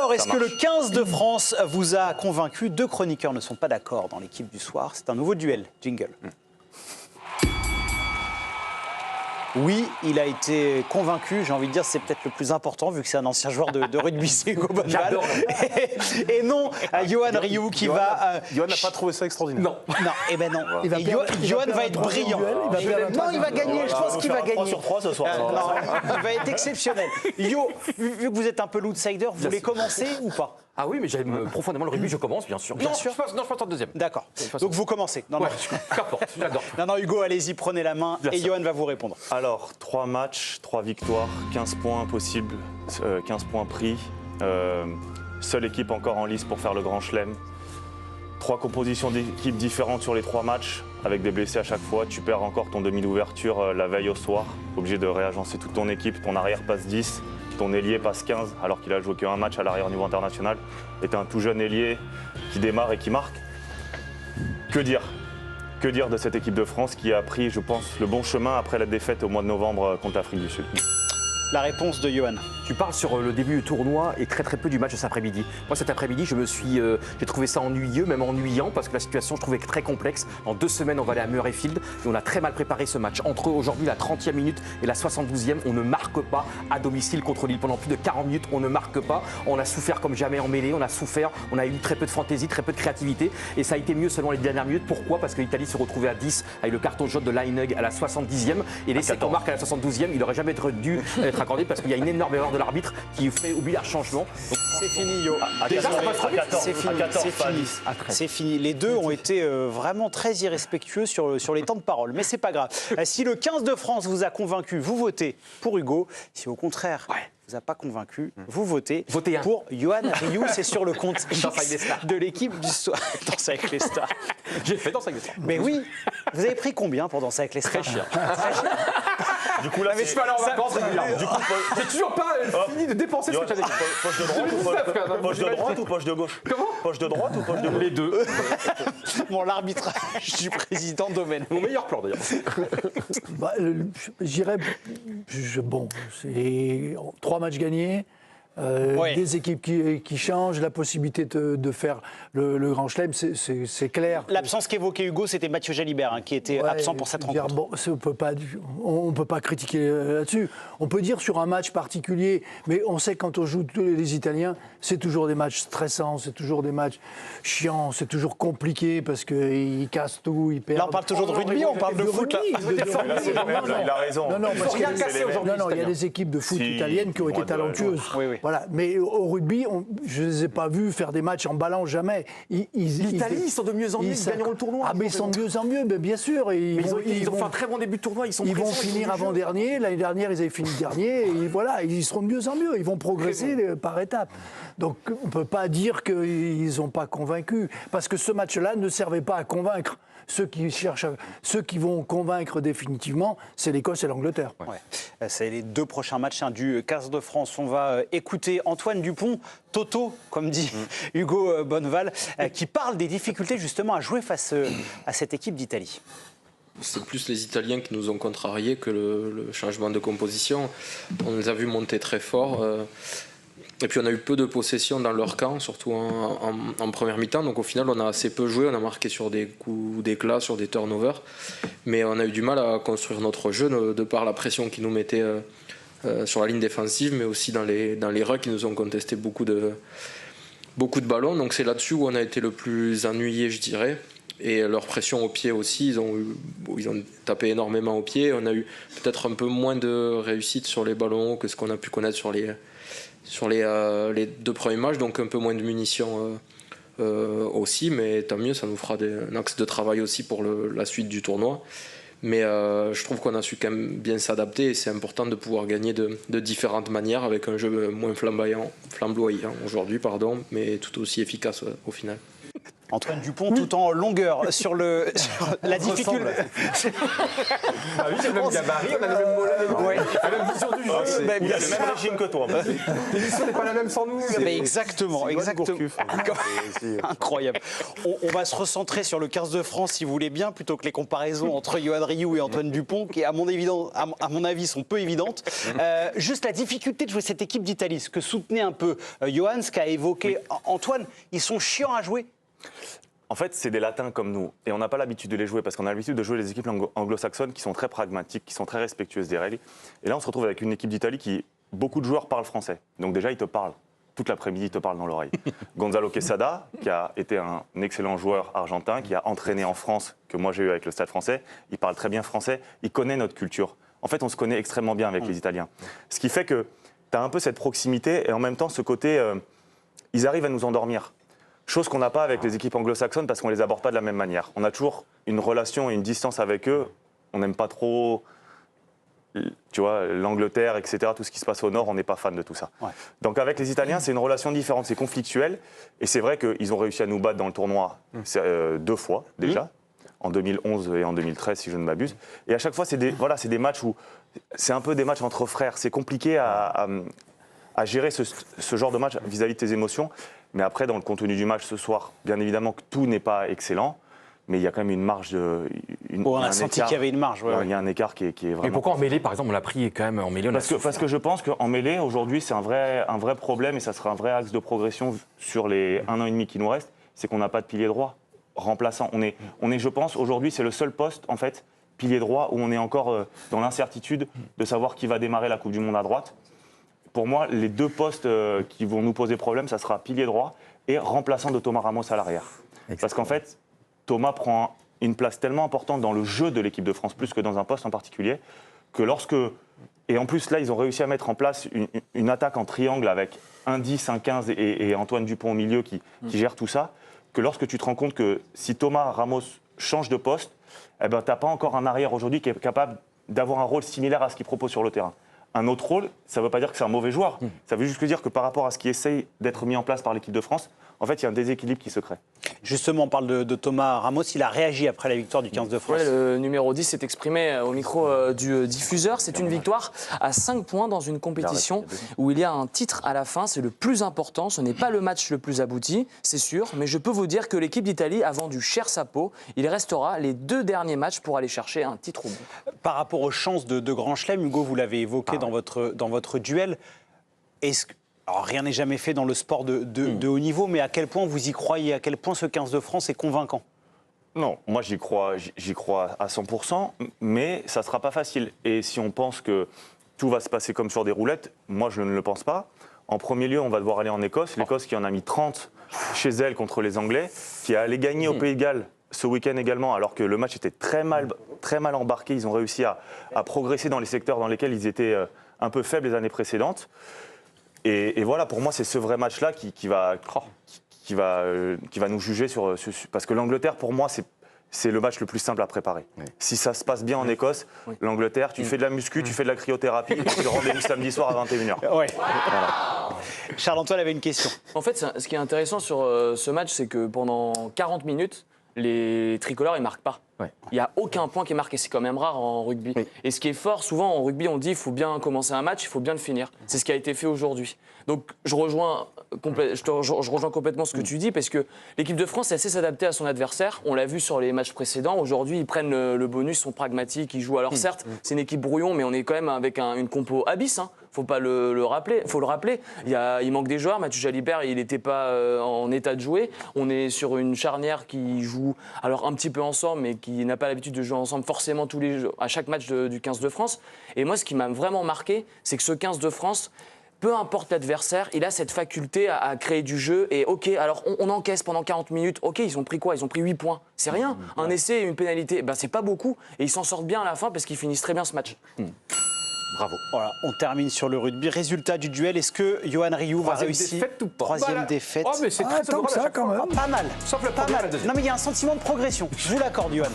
Alors, est-ce que le 15 de France vous a convaincu? Deux chroniqueurs ne sont pas d'accord dans l'équipe du soir. C'est un nouveau duel. Jingle. Oui, il a été convaincu. J'ai envie de dire c'est peut-être le plus important vu que c'est un ancien joueur de rugby, c'est Hugo Bonneval. Et non, Yohan Rioux qui va... Yohan n'a pas trouvé ça extraordinaire. Non, eh ben non. Yohan va être brillant. Non, il va gagner, je pense qu'il va gagner. 3 sur 3 ce soir. Non, il va être exceptionnel. Yo, vu que vous êtes un peu l'outsider, vous voulez commencer ou pas? Ah oui, mais j'aime profondément le rugby, je commence, bien sûr. Bien sûr. Je passe en deuxième. D'accord. Donc vous commencez. Non, Qu'importe, j'adore. non, Hugo, allez-y, prenez la main et Yohan va vous répondre. Alors, 3 matchs, 3 victoires, 15 points possibles, 15 points pris. Seule équipe encore en lice pour faire le Grand Chelem. 3 compositions d'équipes différentes sur les 3 matchs, avec des blessés à chaque fois. Tu perds encore ton demi d'ouverture la veille au soir. Obligé de réagencer toute ton équipe. Ton arrière passe 10. Ton ailier passe 15 alors qu'il a joué qu'un match à l'arrière au niveau international. Et t'es un tout jeune ailier qui démarre et qui marque. Que dire? Que dire de cette équipe de France qui a pris, je pense, le bon chemin après la défaite au mois de novembre contre l'Afrique du Sud? La réponse de Yohan. Tu parles sur le début du tournoi et très peu du match de cet après-midi. Moi cet après-midi, j'ai trouvé ça ennuyeux, même ennuyant, parce que la situation je trouvais très complexe. En 2 semaines, on va aller à Murrayfield et on a très mal préparé ce match. Entre aujourd'hui la 30e minute et la 72e, on ne marque pas à domicile contre Lille. Pendant plus de 40 minutes, on ne marque pas. On a souffert comme jamais en mêlée, on a souffert, on a eu très peu de fantaisie, très peu de créativité. Et ça a été mieux seulement les dernières minutes. Pourquoi? Parce que l'Italie se retrouvait à 10 avec le carton jaune de Leineg à la 70e. Et l'essai qu'on marque à la 72e, il n'aurait jamais dû être accordé parce qu'il y a une énorme erreur de l'arbitre qui fait oublier un changement. C'est fini, Yo. C'est fini. Les deux ont été vraiment très irrespectueux sur les temps de parole. Mais c'est pas grave. Si le 15 de France vous a convaincu, vous votez pour Hugo. Si au contraire... vous a pas convaincu, vous votez pour Yohan Rioux, c'est sur le compte de l'équipe du soir. Danse avec les stars. J'ai fait Danse avec les stars. Mais oui, vous avez pris combien pour Danse avec les stars? Très cher. Du coup, là, mais je peux aller en vacances régulièrement. J'ai toujours pas fini de dépenser ce que j'avais dit. Poche de droite ou poche de gauche? Comment? Poche de droite ou poche de gauche? Les deux. Bon, l'arbitrage du président Domen. Mon meilleur plan d'ailleurs. J'irais. Bon, c'est 3 matchs gagnés. Des équipes qui changent, la possibilité de faire le Grand Chelem, c'est clair. L'absence qu'évoquait Hugo, c'était Mathieu Jalibert qui était absent pour cette rencontre. Bon, on ne peut pas critiquer là-dessus. On peut dire sur un match particulier, mais on sait que quand on joue les Italiens, c'est toujours des matchs stressants, c'est toujours des matchs chiants, c'est toujours compliqué parce qu'ils cassent tout, ils perdent. Là, on parle toujours de rugby, on parle de foot. Il a raison. Non, il y a des équipes de foot italiennes qui ont été talentueuses. Voilà. Mais au rugby, je ne les ai pas vus faire des matchs en ballant, jamais. L'Italie, ils sont de mieux en mieux, ils gagneront le tournoi. Ah, mais ils sont de mieux en mieux, bien sûr. Ils ont fait un très bon début de tournoi, ils vont finir avant-dernier. L'année dernière, ils avaient fini dernier. Et voilà, ils seront de mieux en mieux. Ils vont progresser par étapes. Donc, on ne peut pas dire qu'ils n'ont pas convaincu. Parce que ce match-là ne servait pas à convaincre. Ceux qui vont convaincre définitivement, c'est l'Écosse et l'Angleterre. C'est les 2 prochains matchs du 15 de France. On va écouter Antoine Dupont, Toto, comme dit Hugo Bonneval, qui parle des difficultés justement à jouer face à cette équipe d'Italie. C'est plus les Italiens qui nous ont contrariés que le changement de composition. On les a vus monter très fort. Et puis on a eu peu de possession dans leur camp, surtout en première mi-temps. Donc au final, on a assez peu joué. On a marqué sur des coups d'éclat, sur des turnovers. Mais on a eu du mal à construire notre jeu de par la pression qu'ils nous mettaient sur la ligne défensive, mais aussi dans les rucks qui nous ont contesté beaucoup de ballons. Donc c'est là-dessus où on a été le plus ennuyé, je dirais. Et leur pression au pied aussi, ils ont tapé énormément au pied. On a eu peut-être un peu moins de réussite sur les ballons que ce qu'on a pu connaître sur les 2 premiers matchs, donc un peu moins de munitions aussi, mais tant mieux, ça nous fera un axe de travail aussi pour la suite du tournoi. Mais je trouve qu'on a su quand même bien s'adapter et c'est important de pouvoir gagner de différentes manières avec un jeu moins flamboyant aujourd'hui, mais tout aussi efficace au final. Antoine Dupont tout en longueur sur la difficulté. Ah oui, c'est le même gabarit, on a le même mollets, la même vision du jeu. Il a le même régime que toi. L'émission n'est pas la même sans nous. Exactement. Incroyable. On va se recentrer sur le 15 de France, si vous voulez bien, plutôt que les comparaisons entre Yoann Rioux et Antoine Dupont, qui, à mon avis, sont peu évidentes. Juste la difficulté de jouer cette équipe d'Italie, ce que soutenait un peu Yoann, ce qu'a évoqué Antoine, ils sont chiants à jouer. En fait, c'est des latins comme nous. Et on n'a pas l'habitude de les jouer parce qu'on a l'habitude de jouer les équipes anglo-saxonnes qui sont très pragmatiques, qui sont très respectueuses des règles. Et là, on se retrouve avec une équipe d'Italie qui, beaucoup de joueurs parlent français. Donc déjà, ils te parlent. Toute l'après-midi, ils te parlent dans l'oreille. Gonzalo Quesada, qui a été un excellent joueur argentin, qui a entraîné en France, que moi j'ai eu avec le Stade français, il parle très bien français, il connaît notre culture. En fait, on se connaît extrêmement bien avec les Italiens. Ce qui fait que tu as un peu cette proximité et en même temps ce côté, ils arrivent à nous endormir. Chose qu'on n'a pas avec les équipes anglo-saxonnes parce qu'on ne les aborde pas de la même manière. On a toujours une relation et une distance avec eux. On n'aime pas trop, tu vois, l'Angleterre, etc. Tout ce qui se passe au nord, on n'est pas fan de tout ça. Ouais. Donc avec les Italiens, c'est une relation différente, c'est conflictuel. Et c'est vrai qu'ils ont réussi à nous battre dans le tournoi 2 fois déjà, en 2011 et en 2013 si je ne m'abuse. Et à chaque fois, c'est des matchs où c'est un peu des matchs entre frères. C'est compliqué à gérer ce genre de match vis-à-vis de tes émotions. Mais après, dans le contenu du match ce soir, bien évidemment que tout n'est pas excellent, mais il y a quand même une marge de... on a senti qu'il y avait une marge. Il y a un écart qui est vraiment... Mais pourquoi en mêlée, par exemple, on l'a pris quand même en mêlée parce que je pense qu'en mêlée, aujourd'hui, c'est un vrai problème et ça sera un vrai axe de progression sur les 1 an et demi qui nous restent, c'est qu'on n'a pas de pilier droit remplaçant. On est, je pense, aujourd'hui, c'est le seul poste, en fait, pilier droit, où on est encore dans l'incertitude de savoir qui va démarrer la Coupe du Monde à droite. Pour moi, les 2 postes qui vont nous poser problème, ça sera pilier droit et remplaçant de Thomas Ramos à l'arrière. Parce qu'en fait, Thomas prend une place tellement importante dans le jeu de l'équipe de France, plus que dans un poste en particulier, que lorsque... Et en plus, là, ils ont réussi à mettre en place une attaque en triangle avec un 10, un 15 et Antoine Dupont au milieu qui gère tout ça, que lorsque tu te rends compte que si Thomas Ramos change de poste, eh ben, tu n'as pas encore un arrière aujourd'hui qui est capable d'avoir un rôle similaire à ce qu'il propose sur le terrain. Un autre rôle, ça ne veut pas dire que c'est un mauvais joueur. Ça veut juste dire que par rapport à ce qui essaye d'être mis en place par l'équipe de France, en fait, il y a un déséquilibre qui se crée. Justement, on parle de Thomas Ramos. Il a réagi après la victoire du 15 de France. Ouais, le numéro 10 s'est exprimé au micro du diffuseur. C'est une victoire à 5 points dans une compétition où il y a un titre à la fin. C'est le plus important. Ce n'est pas le match le plus abouti, c'est sûr. Mais je peux vous dire que l'équipe d'Italie a vendu cher sa peau. Il restera les 2 derniers matchs pour aller chercher un titre au bout. Par rapport aux chances de Grand Chelem, Hugo, vous l'avez évoqué dans votre duel. Alors, rien n'est jamais fait dans le sport de haut niveau, mais à quel point vous y croyez? À quel point ce 15 de France est convaincant? Non, moi j'y crois à 100%, mais ça ne sera pas facile. Et si on pense que tout va se passer comme sur des roulettes, moi je ne le pense pas. En premier lieu, on va devoir aller en Écosse. L'Écosse qui en a mis 30 chez elle contre les Anglais, qui a allé gagner au Pays de Galles ce week-end également, alors que le match était très mal embarqué. Ils ont réussi à progresser dans les secteurs dans lesquels ils étaient un peu faibles les années précédentes. Et voilà, pour moi, c'est ce vrai match-là qui va nous juger parce que l'Angleterre, pour moi, c'est le match le plus simple à préparer. Oui. Si ça se passe bien en Écosse, l'Angleterre, tu fais de la muscu, tu fais de la cryothérapie, et tu rendez-vous samedi soir à 21h. Ouais. Voilà. Charles-Antoine avait une question. En fait, ce qui est intéressant sur ce match, c'est que pendant 40 minutes, les tricolores, ils ne marquent pas. Ouais. Il n'y a aucun point qui est marqué, c'est quand même rare en rugby. Oui. Et ce qui est fort, souvent en rugby, on dit qu'il faut bien commencer un match, il faut bien le finir. C'est ce qui a été fait aujourd'hui. Donc je rejoins complètement ce que tu dis, parce que l'équipe de France, elle sait s'adapter à son adversaire. On l'a vu sur les matchs précédents. Aujourd'hui, ils prennent le bonus, sont pragmatiques, ils jouent. Alors certes, c'est une équipe brouillon, mais on est quand même avec une compo abyss. Faut pas le rappeler. Faut le rappeler. Il manque des joueurs. Mathieu Jalibert, il n'était pas en état de jouer. On est sur une charnière qui joue alors un petit peu ensemble, mais qui n'a pas l'habitude de jouer ensemble forcément à chaque match du 15 de France. Et moi, ce qui m'a vraiment marqué, c'est que ce 15 de France, peu importe l'adversaire, il a cette faculté à créer du jeu. Et ok, alors on encaisse pendant 40 minutes. Ok, ils ont pris quoi? Ils ont pris 8 points. C'est rien. Un essai et une pénalité, c'est pas beaucoup. Et ils s'en sortent bien à la fin parce qu'ils finissent très bien ce match. Bravo. Voilà, on termine sur le rugby. Résultat du duel, est-ce que Yoann Rioux va réussir? Troisième défaite. Oh, mais c'est très tant que ça, quand même. Pas mal. Sauf le pas mal. Non, mais il y a un sentiment de progression. Je vous l'accorde, Yoann.